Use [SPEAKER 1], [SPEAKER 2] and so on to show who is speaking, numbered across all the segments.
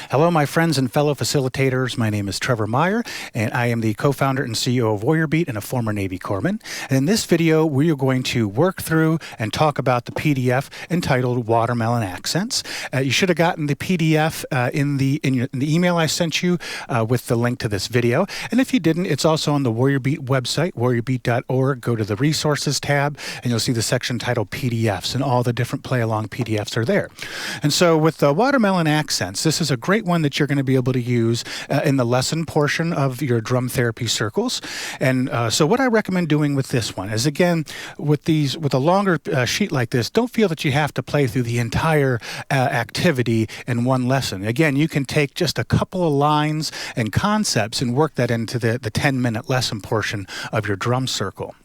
[SPEAKER 1] Hello, my friends and fellow facilitators. My name is Trevor Meyer, and I am the co-founder and CEO of Warrior Beat and a former Navy corpsman. And in this video, we are going to work through and talk about the PDF entitled Watermelon Accents. You should have gotten the PDF in the email I sent you with the link to this video. And if you didn't, it's also on the Warrior Beat website, warriorbeat.org. Go to the Resources tab, and you'll see the section titled PDFs, and all the different play-along PDFs are there. And so with the Watermelon Accents, this is a great one that you're going to be able to use in the lesson portion of your drum therapy circles. And so what I recommend doing with this one is, again, with a longer sheet like this, don't feel that you have to play through the entire activity in one lesson. Again, you can take just a couple of lines and concepts and work that into the 10-minute lesson portion of your drum circle.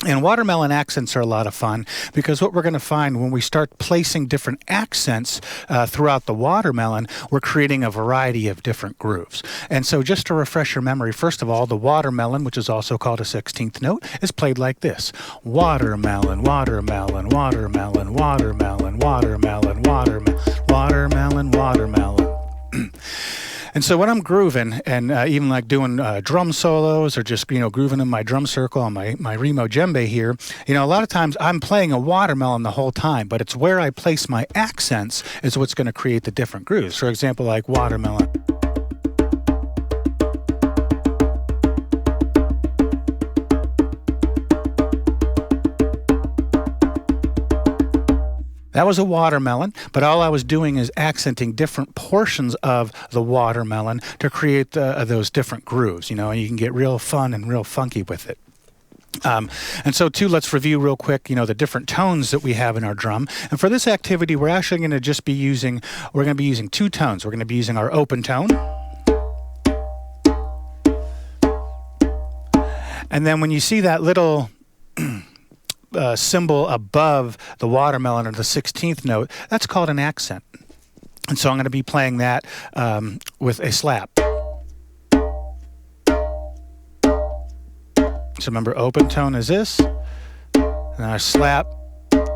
[SPEAKER 1] And watermelon accents are a lot of fun because what we're going to find when we start placing different accents throughout the watermelon, we're creating a variety of different grooves. And so just to refresh your memory, first of all, the watermelon, which is also called a 16th note, is played like this. Watermelon, watermelon, watermelon, watermelon, watermelon, watermelon, watermelon, watermelon. And so when I'm grooving and even like doing drum solos or just, grooving in my drum circle on my Remo djembe here, a lot of times I'm playing a watermelon the whole time, but it's where I place my accents is what's going to create the different grooves. For example, like watermelon. That was a watermelon, but all I was doing is accenting different portions of the watermelon to create those different grooves, and you can get real fun and real funky with it. And so too, let's review real quick, the different tones that we have in our drum. And for this activity, we're actually going to just be using, two tones. We're going to be using our open tone. And then when you see that little symbol above the watermelon or the 16th note, that's called an accent. And so I'm going to be playing that with a slap. So remember, open tone is this, and our slap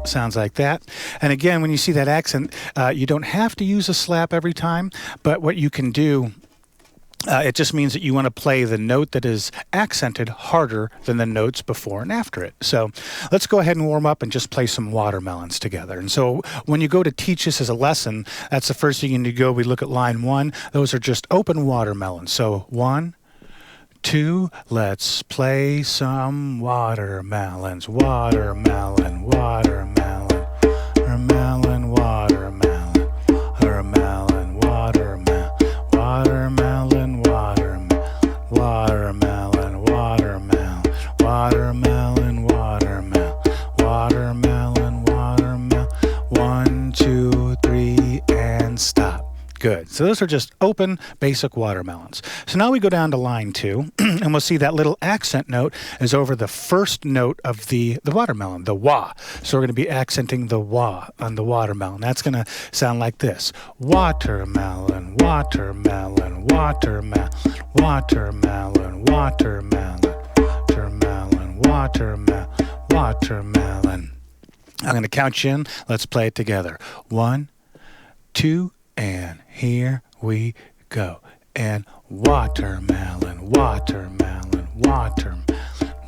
[SPEAKER 1] sounds like that. And again, when you see that accent, you don't have to use a slap every time, but what you can do, it just means that you want to play the note that is accented harder than the notes before and after it. So let's go ahead and warm up and just play some watermelons together. And so when you go to teach this as a lesson, that's the first thing you need to go. We look at line 1. Those are just open watermelons. So 1, 2, let's play some watermelons. Watermelon, watermelon, watermelon, watermelon, watermelon, watermelon, watermelon, watermelon, watermelon, watermelon, watermelon, watermelon, watermelon, 1, 2, 3, and stop. Good. So those are just open, basic watermelons. So now we go down to line 2, and we'll see that little accent note is over the first note of the watermelon, the wah. So we're going to be accenting the wah on the watermelon. That's going to sound like this. Watermelon, watermelon, watermelon, watermelon, watermelon, watermelon, watermelon, watermelon. I'm going to count you in. Let's play it together. 1, 2, and here we go. And watermelon, watermelon, watermelon,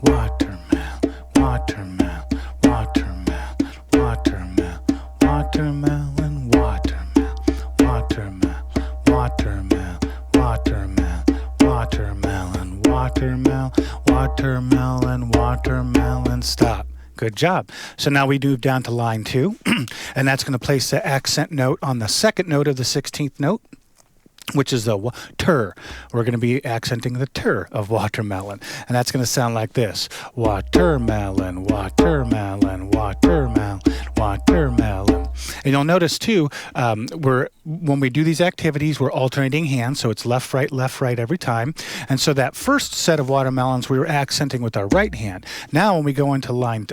[SPEAKER 1] watermelon, watermelon, watermelon, watermelon, watermelon, watermelon, watermelon, watermelon, watermelon, watermelon, watermelon, watermelon, watermelon, stop. Good job. So now we move down to line 2, and that's going to place the accent note on the second note of the 16th note, which is the ter. We're going to be accenting the ter of watermelon, and that's going to sound like this. Watermelon, watermelon, watermelon, watermelon. And you'll notice too, when we do these activities, we're alternating hands, so it's left, right every time. And so that first set of watermelons, we were accenting with our right hand. Now when we go into line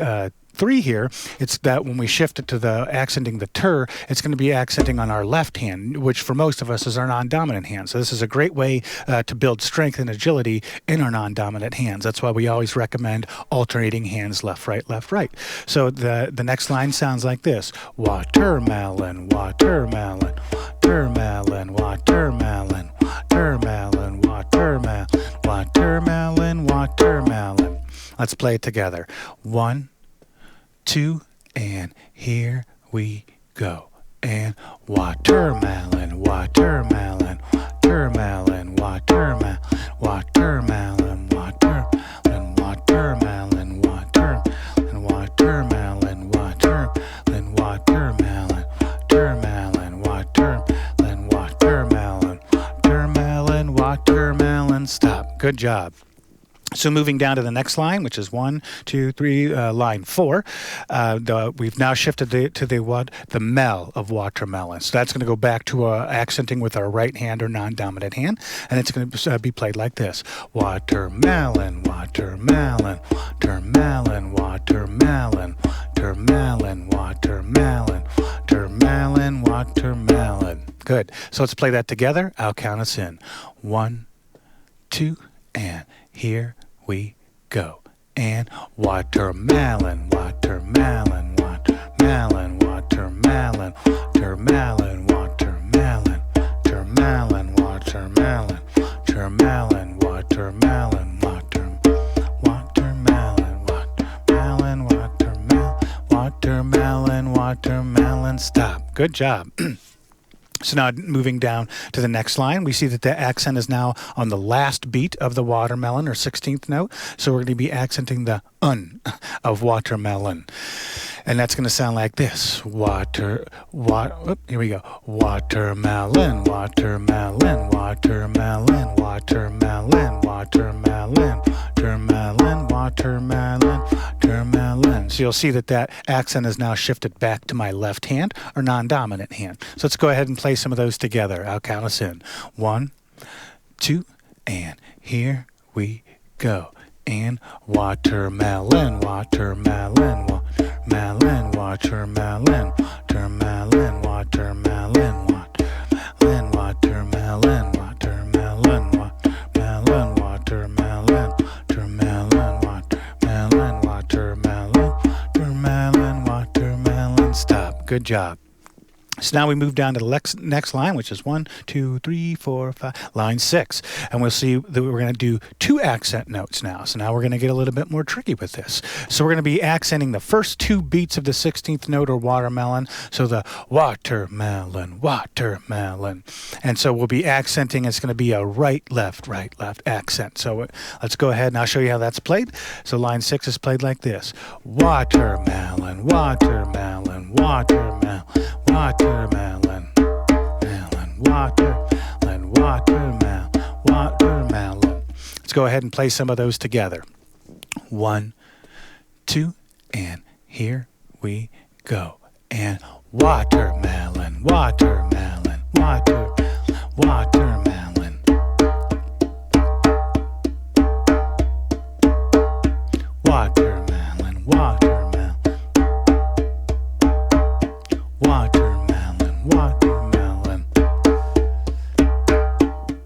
[SPEAKER 1] 3 here, it's that when we shift it to the accenting the ter, it's going to be accenting on our left hand, which for most of us is our non-dominant hand. So this is a great way to build strength and agility in our non-dominant hands. That's why we always recommend alternating hands left, right, left, right. So the next line sounds like this. Watermelon, watermelon, watermelon. watermelon, watermelon, watermelon, watermelon, watermelon, watermelon. Let's play it together. 1, 2, and here we go. And watermelon, watermelon, watermelon, watermelon, watermelon, watermelon, watermelon, watermelon, watermelon, watermelon, watermelon, watermelon, watermelon, watermelon, watermelon. Stop. Good job. So moving down to the next line, which is 1, 2, 3, line 4, we've now shifted to the mel of watermelon. So that's going to go back to accenting with our right hand or non-dominant hand, and it's going to be played like this: watermelon, watermelon, watermelon, watermelon, watermelon, watermelon, watermelon, watermelon. Good. So let's play that together. I'll count us in. 1, 2, and here we go. And watermelon, watermelon, watermelon, watermelon, watermelon, watermelon, watermelon, watermelon, watermelon, watermelon, watermelon, watermelon, watermelon. Stop. Good job. So now moving down to the next line, we see that the accent is now on the last beat of the watermelon or 16th note. So we're going to be accenting the un of watermelon. And that's going to sound like this. Here we go. Watermelon, watermelon, watermelon, watermelon, watermelon, watermelon, watermelon, watermelon. So you'll see that accent is now shifted back to my left hand or non-dominant hand. So let's go ahead and play some of those together. I'll count us in. 1, 2, and here we go. And watermelon, watermelon, watermelon, watermelon, watermelon, watermelon, watermelon, watermelon, watermelon, watermelon, watermelon, watermelon, watermelon, watermelon, watermelon. Stop. Good job. So now we move down to the next line, which is 1, 2, 3, 4, 5, line 6. And we'll see that we're going to do 2 accent notes now. So now we're going to get a little bit more tricky with this. So we're going to be accenting the first 2 beats of the 16th note or watermelon. So the watermelon, watermelon. And so we'll be accenting, it's going to be a right, left accent. So let's go ahead and I'll show you how that's played. So line 6 is played like this. Watermelon, watermelon, watermelon, watermelon, watermelon, watermelon, watermelon. Let's go ahead and play some of those together. 1, 2, and here we go. And watermelon, watermelon, watermelon, watermelon, watermelon, watermelon, watermelon, watermelon.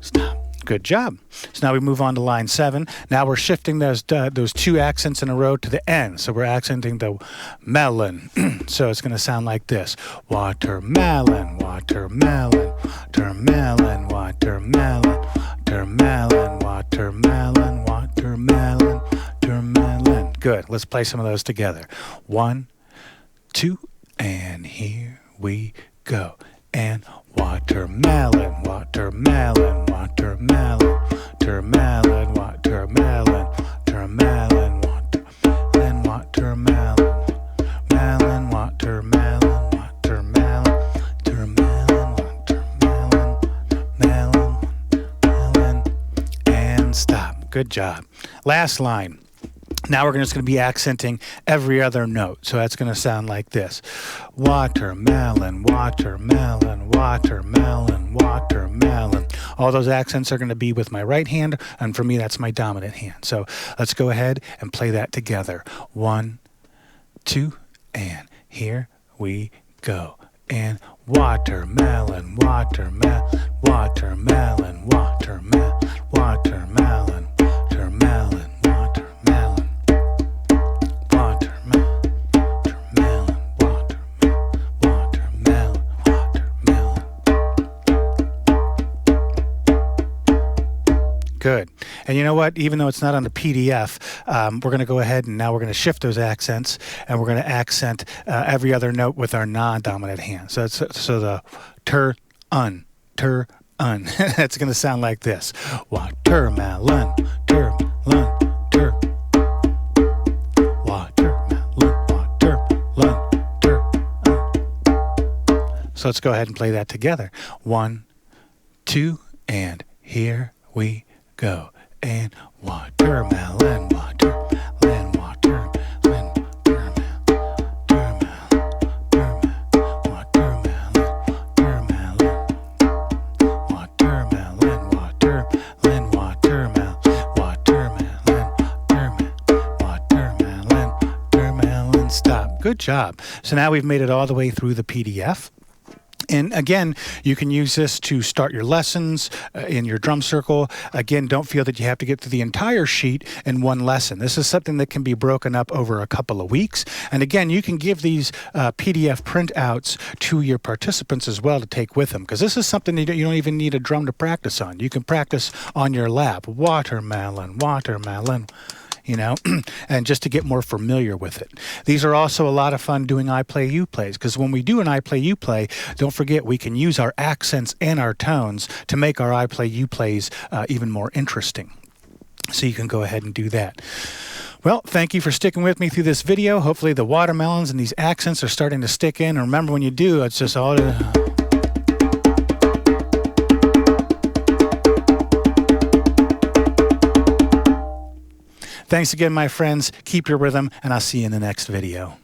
[SPEAKER 1] Stop. Good job. So now we move on to line 7. Now we're shifting those 2 accents in a row to the end. So we're accenting the melon. So it's going to sound like this. Watermelon, watermelon, watermelon, watermelon, watermelon, watermelon, watermelon, watermelon. Good. Let's play some of those together. 1, 2, and here we go. And watermelon, watermelon, watermelon, watermelon, watermelon, watermelon, watermelon, watermelon, melon, watermelon, watermelon, watermelon, watermelon, melon, melon, and stop. Good job. Last line. Now we're just going to be accenting every other note. So that's going to sound like this. Watermelon, watermelon, watermelon, watermelon. All those accents are going to be with my right hand, and for me that's my dominant hand. So let's go ahead and play that together. 1, 2, and here we go. And watermelon, watermelon, watermelon, watermelon, watermelon, watermelon, watermelon. Good. And you know what? Even though it's not on the PDF, we're going to go ahead and now we're going to shift those accents, and we're going to accent every other note with our non-dominant hand. So the tur-un, tur-un. It's going to sound like this. Watermelon, tur-lun, tur. Watermelon, watermelon, tur-un. So let's go ahead and play that together. 1, 2, and here we go. And watermelon, watermelon, watermelon, watermelon. Stop. Good job. So now we've made it all the way through the PDF. And again, you can use this to start your lessons in your drum circle. Again, don't feel that you have to get through the entire sheet in one lesson. This is something that can be broken up over a couple of weeks. And again, you can give these PDF printouts to your participants as well to take with them, because this is something that you don't even need a drum to practice on. You can practice on your lap. Watermelon, watermelon. You know, and just to get more familiar with it. These are also a lot of fun doing I Play, You Plays, because when we do an I Play, You Play, don't forget we can use our accents and our tones to make our I Play, You Plays even more interesting. So you can go ahead and do that. Well, thank you for sticking with me through this video. Hopefully the watermelons and these accents are starting to stick in. And remember, when you do, it's just all... Thanks again, my friends. Keep your rhythm, and I'll see you in the next video.